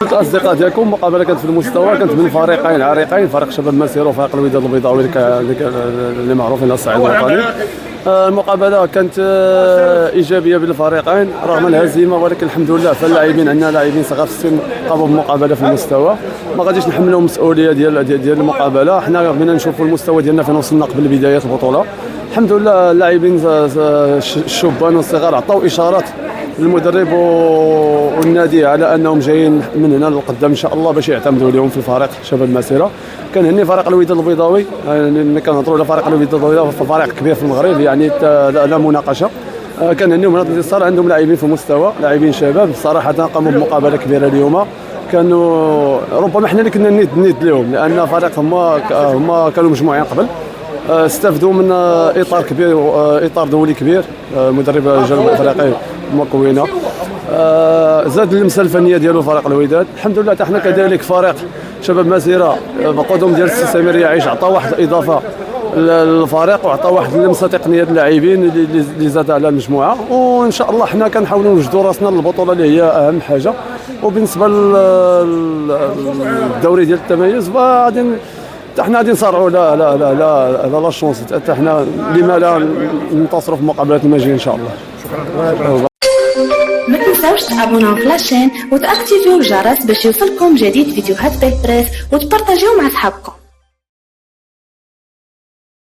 الاصدقاء ديالكم مقابله كانت في المستوى، كانت من فريقين عريقين، فريق شباب مسيره وفريق الوداد البيضاوي اللي معروفين على الصعيد الوطني. المقابله كانت ايجابيه بين الفريقين رغم الهزيمه، ولكن الحمد لله فاللاعبين عندنا لاعبين صغار في السن قاموا بمقابله في المستوى. ما غاديش نحملوا المسؤوليه ديال المقابله، حنا بغينا نشوفوا المستوى ديالنا فين وصلنا قبل بدايه البطوله. الحمد لله اللاعبين الشبان والصغار عطاو اشارات للمدرب والنادي على انهم جايين من هنا للقدام ان شاء الله باش يعتمدوا اليوم في الفريق شباب المسيره. كنهني فريق الوداد البيضاوي، ملي كنهضروا على فريق الوداد البيضاوي فريق كبير في المغرب يعني لا مناقشه. كنهنيهم هذا الاتصال، عندهم لاعبين في مستوى، لاعبين شباب صراحه قاموا بمقابله كبيره اليوم. كانوا ربما حنا اللي كنا ند لهم، لان فريق هما كانوا مجموعين قبل، استفدوا من اطار كبير، اطار دولي كبير، المدرب الجنوب الافريقي مكوينه، زاد اللمسه الفنيه ديالو فريق الوداد. الحمد لله حتى حنا كذلك فريق شباب مسيره بقدوم ديال السي سمير يعيش عطى واحد الاضافه للفريق وعطى واحد اللمسه تقنيه للاعبين اللي زاد على المجموعه، وان شاء الله حنا كنحاولوا نوجدوا راسنا للبطوله اللي هي اهم حاجه. وبالنسبه للدوري ديال التميز فغادي حتى حنا غادي نصارعوا لا شونس، حتى حنا لما لا ننتصروا في مقابلات المجايه ان شاء الله. شكرا. ما تنساوش تابوناو في لاشين وتاكتيفيو الجرس باش يوصلكم جديد فيديوهات بيت بريس وتبارطاجيو مع صحابكم.